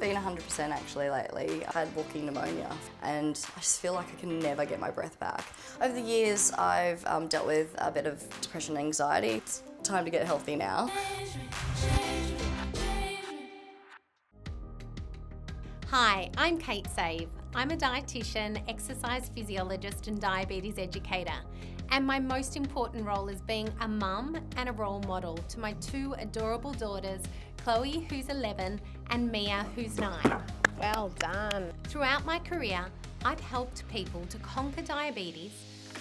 been 100% actually lately. I had walking pneumonia and I just feel like I can never get my breath back. Over the years, I've dealt with a bit of depression and anxiety. It's time to get healthy now. Hi, I'm Kate Save. I'm a dietitian, exercise physiologist and diabetes educator. And my most important role is being a mum and a role model to my two adorable daughters, Chloe, who's 11, and Mia, who's 9. Well done. Throughout my career, I've helped people to conquer diabetes,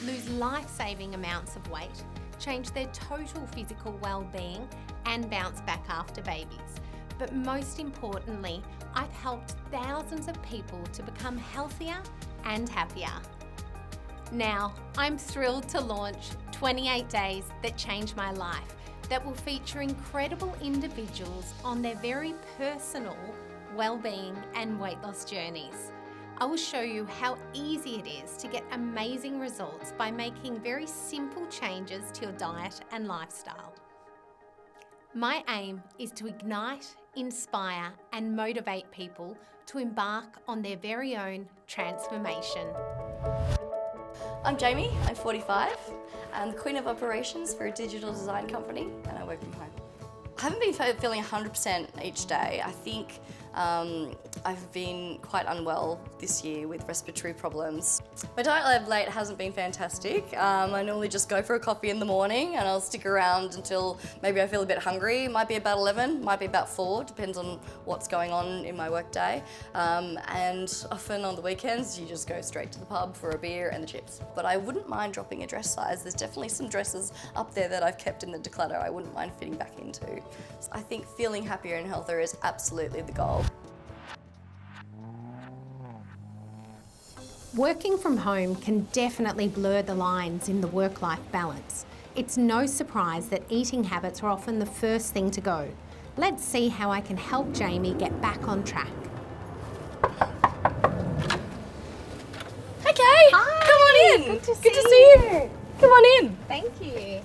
lose life-saving amounts of weight, change their total physical well-being, and bounce back after babies. But most importantly, I've helped thousands of people to become healthier and happier. Now, I'm thrilled to launch 28 Days That Changed My Life that will feature incredible individuals on their very personal well-being and weight loss journeys. I will show you how easy it is to get amazing results by making very simple changes to your diet and lifestyle. My aim is to ignite, inspire, and motivate people to embark on their very own transformation. I'm Jamie, I'm 45. I'm the Queen of Operations for a digital design company and I work from home. I haven't been feeling 100% each day. I think I've been quite unwell this year with respiratory problems. My diet of late hasn't been fantastic. I normally just go for a coffee in the morning and I'll stick around until maybe I feel a bit hungry. Might be about 11, might be about 4, depends on what's going on in my work day. And often on the weekends, you just go straight to the pub for a beer and the chips. But I wouldn't mind dropping a dress size. There's definitely some dresses up there that I've kept in the declutter I wouldn't mind fitting back into. So I think feeling happier and healthier is absolutely the goal. Working from home can definitely blur the lines in the work-life balance. It's no surprise that eating habits are often the first thing to go. Let's see how I can help Jamie get back on track. Okay, Hi, come on in. good to see you. Come on in. Thank you.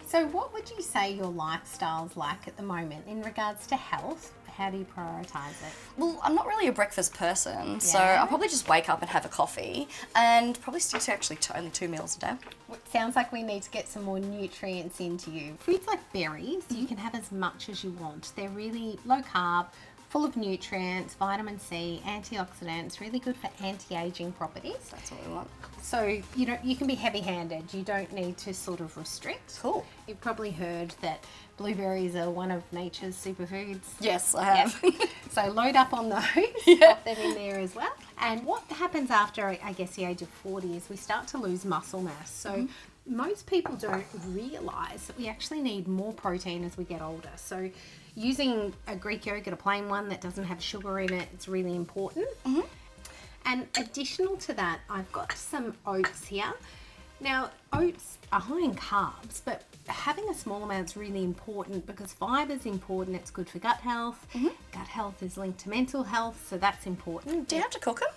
So what would you say your lifestyle's like at the moment in regards to health? How do you prioritise it? Well, I'm not really a breakfast person, so I'll probably just wake up and have a coffee and probably stick to actually only 2 meals a day. It sounds like we need to get some more nutrients into you. Foods like berries, you can have as much as you want. They're really low carb, full of nutrients, vitamin C, antioxidants, really good for anti-aging properties. That's what we want. So, you can be heavy-handed. You don't need to sort of restrict. Cool. You've probably heard that blueberries are one of nature's superfoods. Yes, I have. Yep. So load up on those, Yeah. pop them in there as well. And what happens after, I guess, the age of 40 is we start to lose muscle mass. So most people don't realise that we actually need more protein as we get older. So using a Greek yogurt, a plain one that doesn't have sugar in it, it's really important. And additional to that, I've got some oats here. Now, oats are high in carbs, but having a small amount is really important because fibre is important. It's good for gut health. Gut health is linked to mental health, so that's important. Do you have to cook them?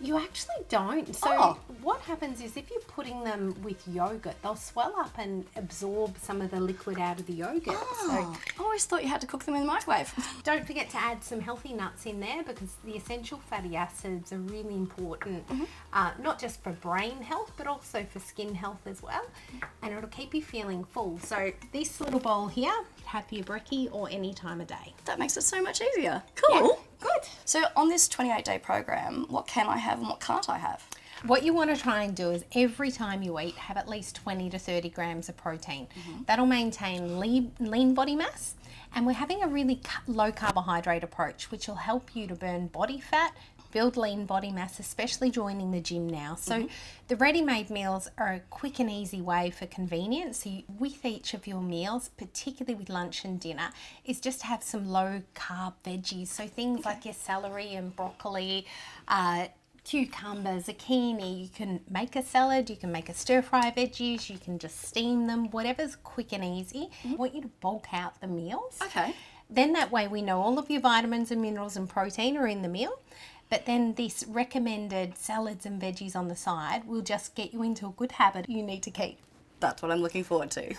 You actually don't. So what happens is if you're putting them with yogurt, they'll swell up and absorb some of the liquid out of the yogurt. So I always thought you had to cook them in the microwave. don't forget to add some healthy nuts in there because the essential fatty acids are really important, not just for brain health, but also for skin health as well. And it'll keep you feeling full. So this little bowl here, have for your brekkie or any time of day. That makes it so much easier. Cool. Yeah, good. So on this 28-day program, what can I have and what can't I have? What you want to try and do is every time you eat, have at least 20 to 30 grams of protein. That'll maintain lean body mass. And we're having a really low carbohydrate approach, which will help you to burn body fat, build lean body mass, especially joining the gym now. So the ready-made meals are a quick and easy way for convenience. So with each of your meals, particularly with lunch and dinner, is just to have some low carb veggies. So things like your celery and broccoli, cucumber, zucchini. You can make a salad, you can make a stir fry veggies, you can just steam them, whatever's quick and easy. I want you to bulk out the meals. Okay. Then that way we know all of your vitamins and minerals and protein are in the meal. But then this recommended salads and veggies on the side will just get you into a good habit you need to keep. That's what I'm looking forward to.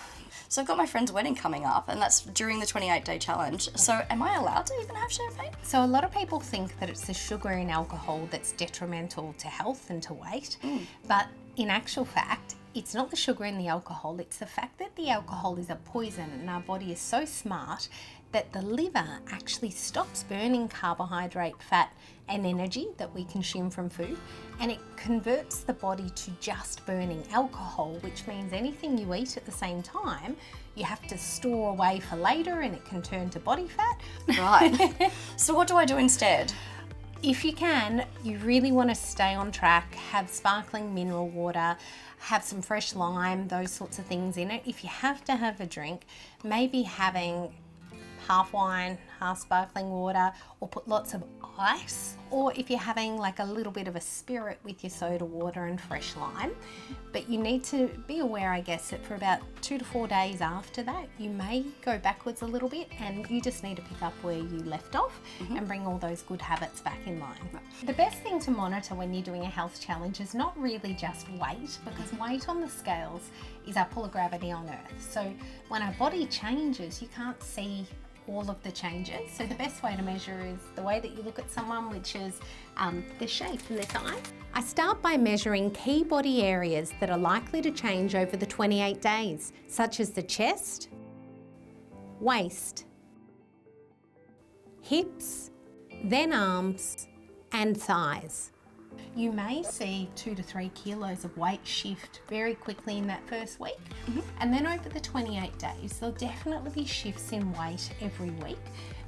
So I've got my friend's wedding coming up, and that's during the 28-day challenge. So am I allowed to even have champagne? So a lot of people think that it's the sugar in alcohol that's detrimental to health and to weight, but in actual fact, it's not the sugar in the alcohol, it's the fact that the alcohol is a poison, and our body is so smart that the liver actually stops burning carbohydrate, fat and energy that we consume from food, and it converts the body to just burning alcohol, which means anything you eat at the same time you have to store away for later, and it can turn to body fat. Right. So what do I do instead? If you can, you really want to stay on track, have sparkling mineral water, have some fresh lime, those sorts of things in it. If you have to have a drink, maybe having half wine, half sparkling water, or put lots of ice, or if you're having like a little bit of a spirit with your soda water and fresh lime. But you need to be aware, I guess, that for about 2 to 4 days after that, you may go backwards a little bit, and you just need to pick up where you left off and bring all those good habits back in line. The best thing to monitor when you're doing a health challenge is not really just weight, because weight on the scales is our pull of gravity on Earth. So when our body changes, you can't see all of the changes. So the best way to measure is the way that you look at someone, which is the shape in their thighs. I start by measuring key body areas that are likely to change over the 28 days, such as the chest, waist, hips, then arms and thighs. You may see 2 to 3 kilos of weight shift very quickly in that first week. And then over the 28 days, there'll definitely be shifts in weight every week.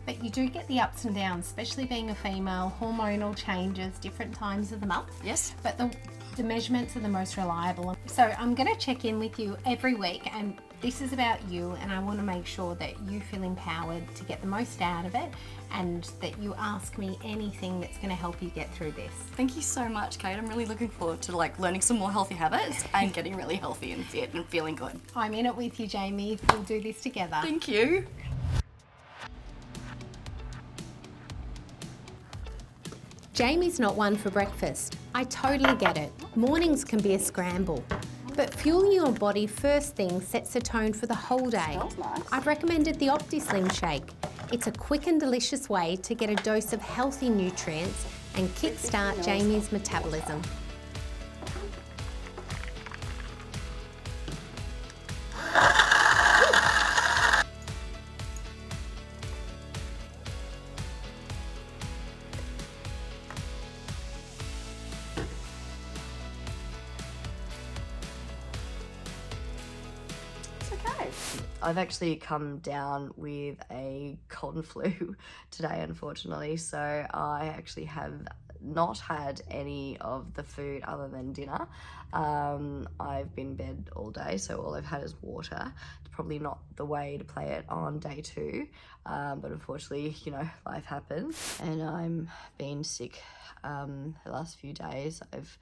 But you do get the ups and downs, especially being a female, hormonal changes, different times of the month. Yes. But the measurements are the most reliable. So I'm going to check in with you every week, and this is about you, and I want to make sure that you feel empowered to get the most out of it, and that you ask me anything that's going to help you get through this. Thank you so much, Kate. I'm really looking forward to learning some more healthy habits and getting really healthy and fit and feeling good. I'm in it with you, Jamie. We'll do this together. Thank you. Jamie's not one for breakfast. I totally get it. Mornings can be a scramble. But fueling your body first thing sets the tone for the whole day. Smells nice. I've recommended the OptiSlim shake. It's a quick and delicious way to get a dose of healthy nutrients and kickstart Jamie's metabolism. Okay. I've actually come down with a cold and flu today, unfortunately, so I actually have not had any of the food other than dinner. I've been in bed all day, so all I've had is water. It's probably not the way to play it on day 2, but unfortunately, life happens, and I'm been sick the last few days. I've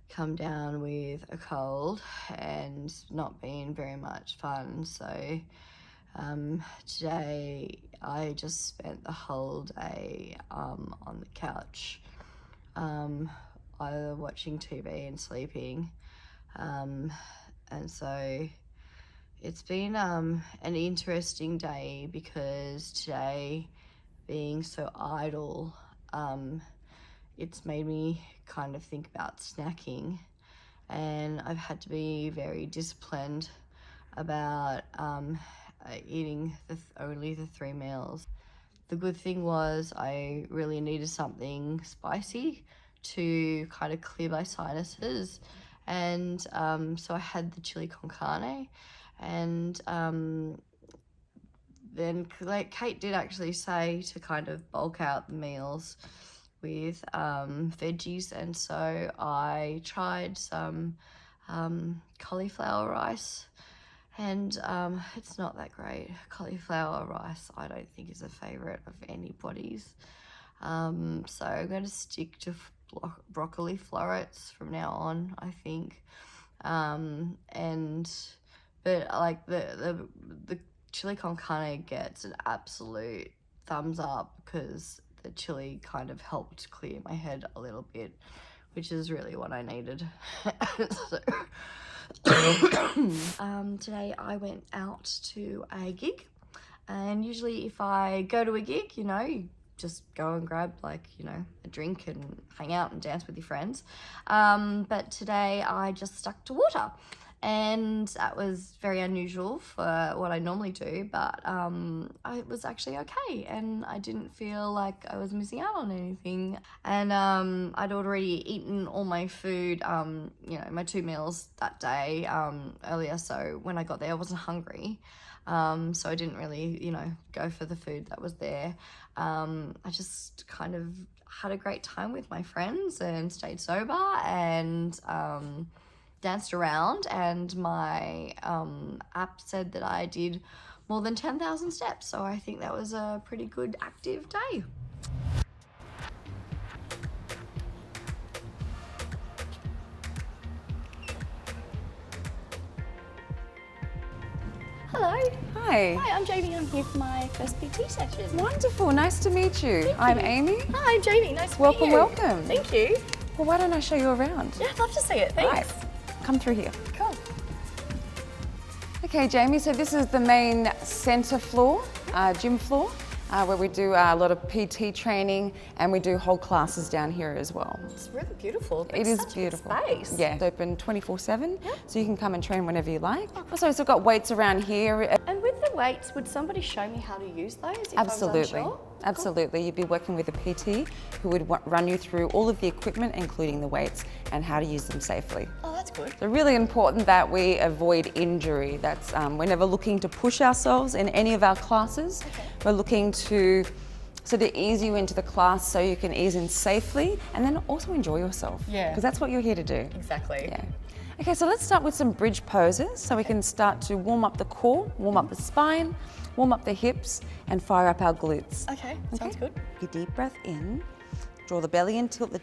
come down with a cold and not been very much fun, so today I just spent the whole day on the couch, either watching TV and sleeping, and so it's been an interesting day, because today, being so idle, it's made me kind of think about snacking, and I've had to be very disciplined about eating only the 3 meals. The good thing was I really needed something spicy to kind of clear my sinuses, and so I had the chili con carne, and then Kate did actually say to kind of bulk out the meals with veggies, and so I tried some cauliflower rice, and it's not that great. Cauliflower rice I don't think is a favourite of anybody's, so I'm going to stick to broccoli florets from now on, I think, but like the chili con carne gets an absolute thumbs up, because the chili kind of helped clear my head a little bit which is really what I needed. So, today I went out to a gig, and usually if I go to a gig, you know, you just go and grab like, you know, a drink and hang out and dance with your friends. But today I just stuck to water, and that was very unusual for what I normally do, but it was actually okay, and I didn't feel like I was missing out on anything. And I'd already eaten all my food, you know, my 2 meals that day earlier, so when I got there I wasn't hungry. So I didn't really, you know, go for the food that was there. I just kind of had a great time with my friends and stayed sober and danced around, and my app said that I did more than 10,000 steps, so I think that was a pretty good active day. Hello. Hi. Hi, I'm Jamie. I'm here for my first PT session. Wonderful. Nice to meet you. Thank I'm you. Amy. Hi, I'm Jamie. Nice to meet you. Welcome. Thank you. Well, why don't I show you around? Yeah, I'd love to see it. Thanks. Right. Come through here. Cool. Okay, Jamie, so this is the main centre floor, gym floor, where we do a lot of PT training, and we do whole classes down here as well. It's really beautiful. It is beautiful. Space. Yeah, it's open 24/7, so you can come and train whenever you like. Also, we've got weights around here. And with the weights, would somebody show me how to use those if I was Absolutely. unsure? Absolutely. You'd be working with a PT who would run you through all of the equipment, including the weights, and how to use them safely. Oh, that's good. So really important that we avoid injury. That's we're never looking to push ourselves in any of our classes. Okay. We're looking to sort of ease you into the class so you can ease in safely and then also enjoy yourself. Yeah. Because that's what you're here to do. Exactly. Yeah. Okay, so let's start with some bridge poses so we can start to warm up the core, warm up the spine, warm up the hips, and fire up our glutes. Okay, sounds good. Your deep breath in, draw the belly in, tilt the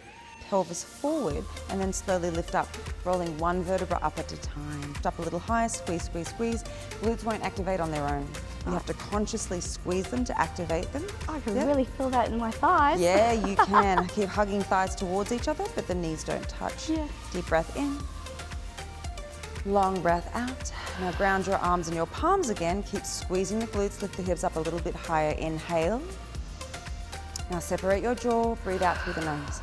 pelvis forward, and then slowly lift up, rolling one vertebra up at a time. Lift up a little higher, squeeze, squeeze, squeeze. Glutes won't activate on their own. You have to consciously squeeze them to activate them. I can really feel that in my thighs. Yeah, you can. Keep hugging thighs towards each other, but the knees don't touch. Yeah. Deep breath in. Long breath out. Now ground your arms and your palms again. Keep squeezing the glutes, lift the hips up a little bit higher. Inhale. Now separate your jaw, breathe out through the nose.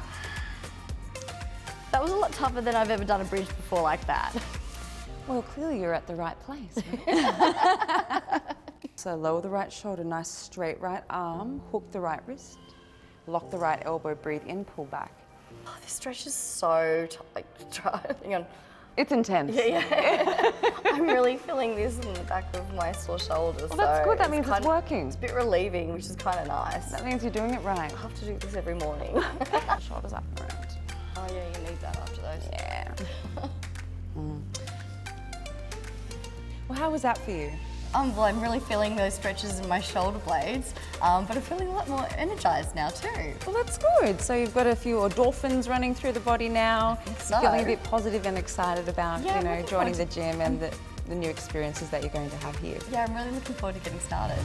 That was a lot tougher than I've ever done a bridge before like that. Well, clearly you're at the right place, right? So lower the right shoulder, nice straight right arm, hook the right wrist, lock the right elbow, breathe in, pull back. Oh, this stretch is so tight. Hang on. It's intense. Yeah. I'm really feeling this in the back of my sore shoulders. Well, that's so good. That means it's working. It's a bit relieving, which is kind of nice. That means you're doing it right. I have to do this every morning. Shoulders up and around. Oh yeah, you need that after those. Yeah. Well, how was that for you? Well, I'm really feeling those stretches in my shoulder blades, but I'm feeling a lot more energized now too. Well, that's good. So you've got a few endorphins running through the body now. So. Feeling a bit positive and excited about, Yeah, you know, looking joining the forward gym and the new experiences that you're going to have here. Yeah, I'm really looking forward to getting started.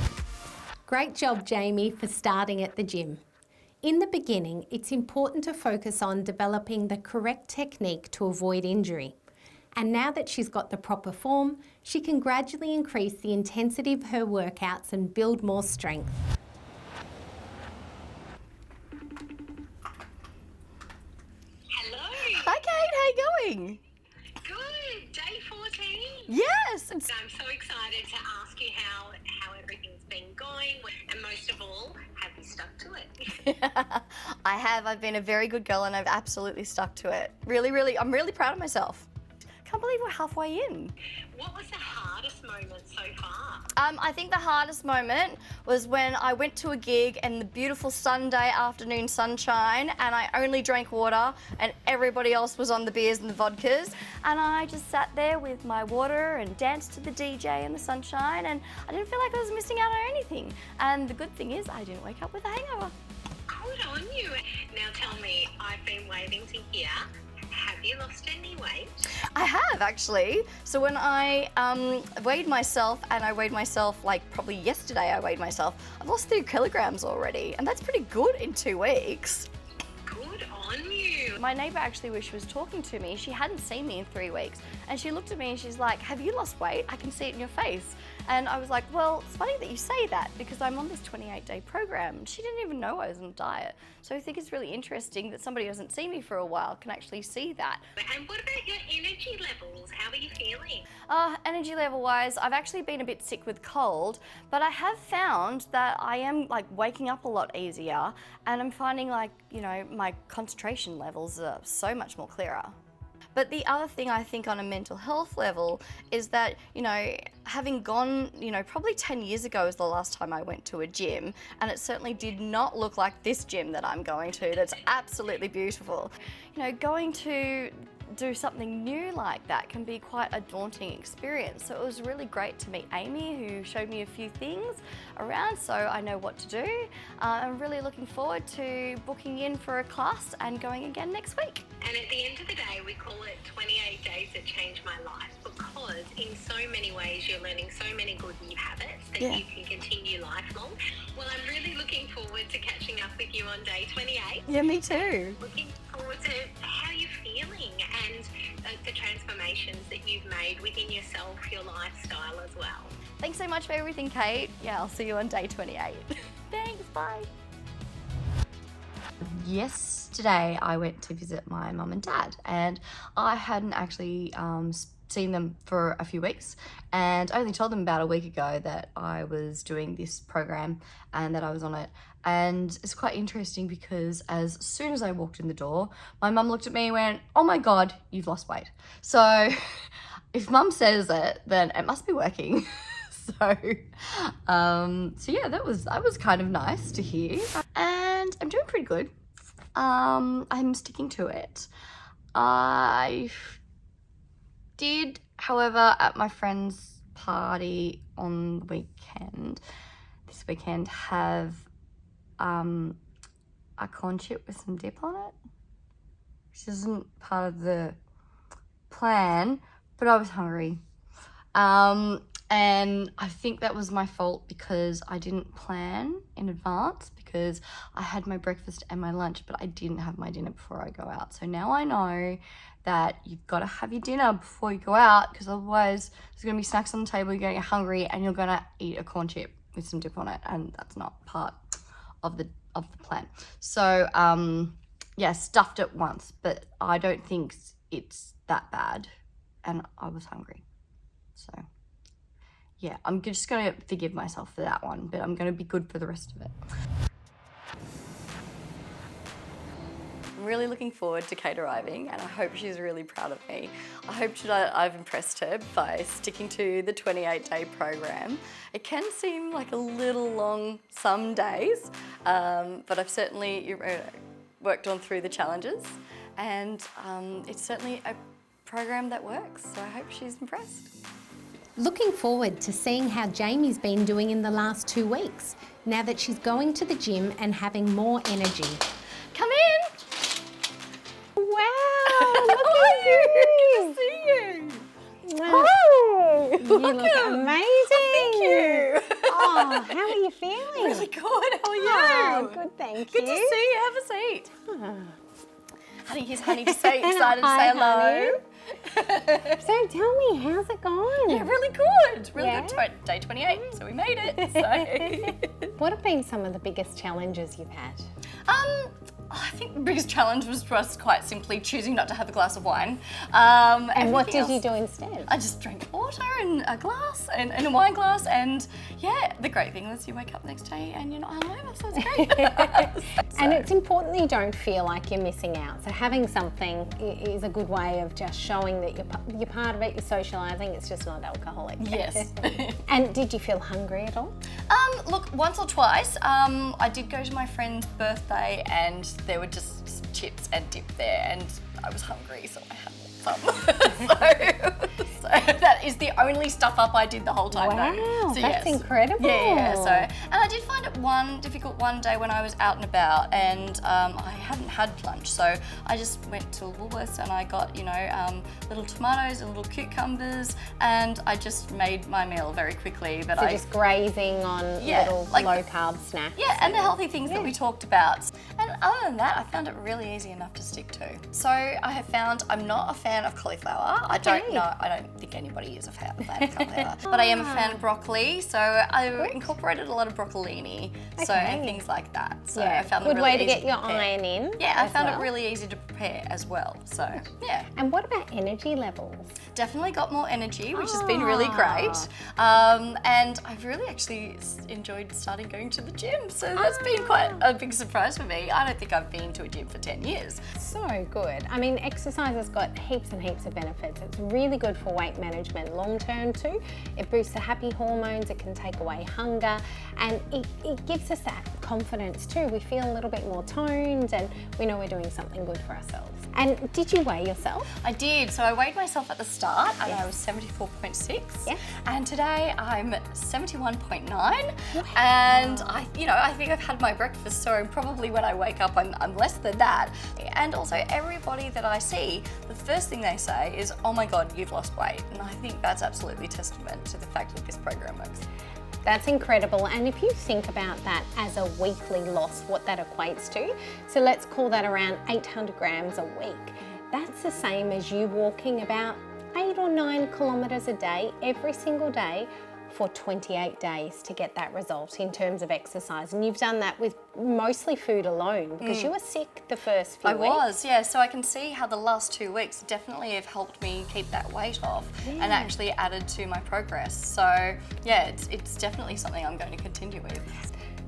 Great job, Jamie, for starting at the gym. In the beginning, it's important to focus on developing the correct technique to avoid injury. And now that she's got the proper form, she can gradually increase the intensity of her workouts and build more strength. Hello. Hi Kate, how you going? Good. Day 14. Yes. I'm so excited to ask you how everything's been going, and most of all, have you stuck to it? I have. I've been a very good girl and I've absolutely stuck to it. I'm really proud of myself. Can't believe we're halfway in. What was the hardest moment so far? I think the hardest moment was when I went to a gig and the beautiful Sunday afternoon sunshine, and I only drank water and everybody else was on the beers and the vodkas, and I just sat there with my water and danced to the DJ in the sunshine, and I didn't feel like I was missing out on anything. And the good thing is I didn't wake up with a hangover. Good on you. Now tell me, I've been waiting to hear, have you lost any weight? I have actually. So when I weighed myself, and I weighed myself like probably yesterday I weighed myself, I've lost 3 kilograms already, and that's pretty good in 2 weeks. Good on you. My neighbour actually, when she was talking to me, she hadn't seen me in 3 weeks. And she looked at me and she's like, have you lost weight? I can see it in your face. And I was like, well, it's funny that you say that because I'm on this 28-day program. She didn't even know I was on a diet. So I think it's really interesting that somebody who hasn't seen me for a while can actually see that. And what about your energy levels? How are you feeling? Energy level wise, I've actually been a bit sick with cold, but I have found that I am like waking up a lot easier, and I'm finding like, you know, my concentration levels are so much more clearer. But the other thing I think on a mental health level is that, you know, having gone, you know, probably 10 years ago was the last time I went to a gym, and it certainly did not look like this gym that I'm going to that's absolutely beautiful. You know, going to do something new like that can be quite a daunting experience. So it was really great to meet Amy, who showed me a few things around so I know what to do. I'm really looking forward to booking in for a class and going again next week. And at the end of the day, we call it 28 days that changed my life because in so many ways you're learning so many good new habits that you can continue lifelong. Well, I'm really looking forward to catching up with you on day 28. Yeah, me too. Looking forward to how you're feeling and the transformations that you've made within yourself, your lifestyle as well. Thanks so much for everything, Kate. Yeah, I'll see you on day 28. Thanks, bye. Yesterday I went to visit my mum and dad, and I hadn't actually seen them for a few weeks, and I only told them about a week ago that I was doing this program and that I was on it. And it's quite interesting because as soon as I walked in the door, my mum looked at me and went, oh my God, you've lost weight. So if mum says it, then it must be working. So yeah, that was kind of nice to hear. And I'm doing pretty good. I'm sticking to it. I did, however, at my friend's party on the this weekend, have a corn chip with some dip on it, which isn't part of the plan, but I was hungry. And I think that was my fault because I didn't plan in advance, because I had my breakfast and my lunch, but I didn't have my dinner before I go out. So now I know that you've got to have your dinner before you go out, because otherwise there's going to be snacks on the table, you're going to get hungry, and you're going to eat a corn chip with some dip on it, and that's not part of the plan. So yeah, stuffed it once, but I don't think it's that bad, and I was hungry. So yeah, I'm just going to forgive myself for that one, but I'm going to be good for the rest of it. I'm really looking forward to Kate arriving, and I hope she's really proud of me. I hope I've impressed her by sticking to the 28-day program. It can seem like a little long some days, but I've certainly worked on through the challenges, and it's certainly a program that works, so I hope she's impressed. Looking forward to seeing how Jamie's been doing in the last 2 weeks, now that she's going to the gym and having more energy. Come in! Wow, look How at are you? you! Good to see you! Wow. Oh, You look amazing. Thank you! Oh, how are you feeling? Really good, how are you? Oh, good, thank Good you. to see you, have a seat. Oh. Honey, here's Honey to say, excited to Hi, say hello. So tell me, how's it going? Yeah, really good. Really Yeah? good. Day 28, so we made it. So. What have been some of the biggest challenges you've had? I think the biggest challenge was just quite simply choosing not to have a glass of wine. And what everything did you else, do instead? I just drank water in a glass and a wine glass, and yeah, the great thing was you wake up the next day and you're not hungover, so it's great. And it's important that you don't feel like you're missing out. So having something is a good way of just showing that you're part of it, you're socialising, it's just not alcoholic. Yes. And did you feel hungry at all? Look, once or twice, I did go to my friend's birthday and there were just chips and dip there, and I was hungry, so I had some. So So that is the only stuff up I did the whole time. Wow, So, that's yes. incredible. Yeah. So, and I did find it difficult one day when I was out and about, and I hadn't had lunch, so I just went to Woolworths and I got, little tomatoes and little cucumbers, and I just made my meal very quickly. But So just grazing on little low carb snacks. Yeah, and the healthy things that we talked about. And other than that, I found it really easy enough to stick to. So I have found I'm not a fan of cauliflower. I don't think anybody is a fan of cauliflower. But I am a fan of broccoli, so I incorporated a lot of broccolini, and things like that. So I found good them really way to easy get your prepare. iron in. Yeah, I found it really easy to prepare as well. So yeah. And what about energy levels? Definitely got more energy, which has been really great. And I've really actually enjoyed starting going to the gym. So that's been quite a big surprise for me. I don't think I've been to a gym for 10 years. So good. I mean, exercise has got heaps and heaps of benefits. It's really good for weight management long term too. It boosts the happy hormones, it can take away hunger, and it gives us that confidence too. We feel a little bit more toned and we know we're doing something good for ourselves. And did you weigh yourself? I did. So I weighed myself at the start and I was 74.6. Yeah. And today I'm 71.9. And I think I've had my breakfast, so probably when I wake up I'm less than that. And also everybody that I see, the first thing they say is, oh my God, you've lost weight. And I think that's absolutely testament to the fact that this program works. That's incredible. And if you think about that as a weekly loss, what that equates to, so let's call that around 800 grams a week. That's the same as you walking about 8 or 9 kilometres a day, every single day, for 28 days to get that result in terms of exercise. And you've done that with mostly food alone because you were sick the first few weeks. I was, yeah. So I can see how the last 2 weeks definitely have helped me keep that weight off and actually added to my progress. So yeah, it's definitely something I'm going to continue with.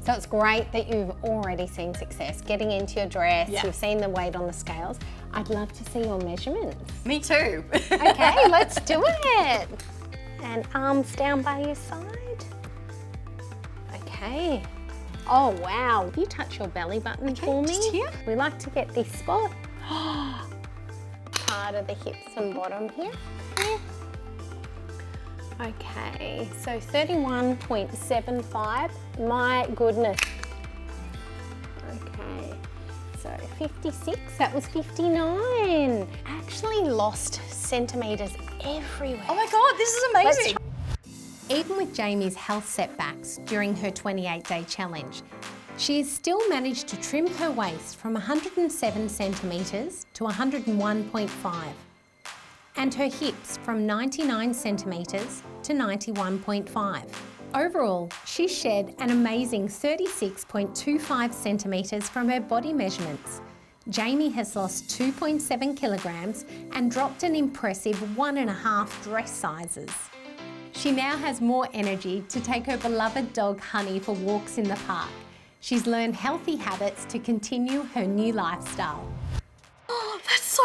So it's great that you've already seen success, getting into your dress, you've seen the weight on the scales. I'd love to see your measurements. Me too. Okay, let's do it. And arms down by your side. Okay. Oh wow, you touch your belly button for me. Just here. We like to get this spot. Part of the hips and bottom here. Yeah. Okay, so 31.75. My goodness. Okay, so 56, that was 59. Actually lost centimetres everywhere. Oh my God, this is amazing. Even with Jamie's health setbacks during her 28-day challenge, she has still managed to trim her waist from 107 centimetres to 101.5 and her hips from 99 centimetres to 91.5. Overall, she shed an amazing 36.25 centimetres from her body measurements. Jamie has lost 2.7 kilograms and dropped an impressive 1.5 dress sizes. She now has more energy to take her beloved dog Honey for walks in the park. She's learned healthy habits to continue her new lifestyle. Oh, that's so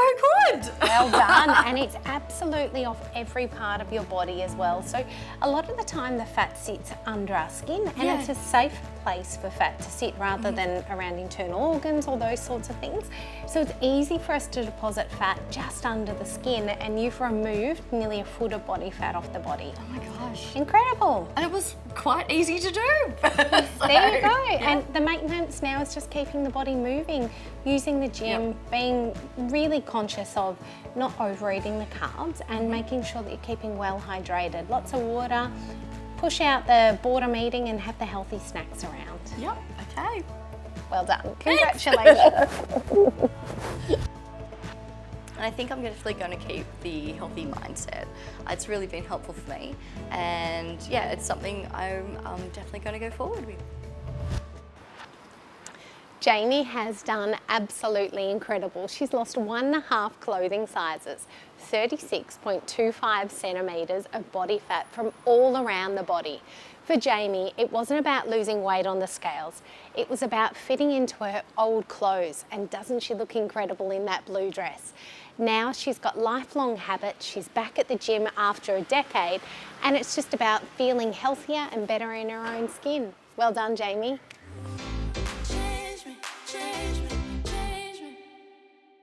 good. Well done. And it's absolutely off every part of your body as well. So a lot of the time the fat sits under our skin and it's a safe place for fat to sit rather than around internal organs or those sorts of things. So it's easy for us to deposit fat just under the skin, and you've removed nearly a foot of body fat off the body. Oh my gosh. Incredible. And it was quite easy to do. There you go. And the maintenance now is just keeping the body moving, using the gym, being really conscious of not overeating the carbs and making sure that you're keeping well hydrated. Lots of water, push out the boredom eating and have the healthy snacks around. Yep, okay. Well done. Congratulations. And I think I'm definitely going to keep the healthy mindset. It's really been helpful for me. And yeah, it's something I'm definitely going to go forward with. Jamie has done absolutely incredible. She's lost 1.5 clothing sizes, 36.25 centimetres of body fat from all around the body. For Jamie, it wasn't about losing weight on the scales. It was about fitting into her old clothes, and doesn't she look incredible in that blue dress? Now she's got lifelong habits, she's back at the gym after a decade, and it's just about feeling healthier and better in her own skin. Well done, Jamie.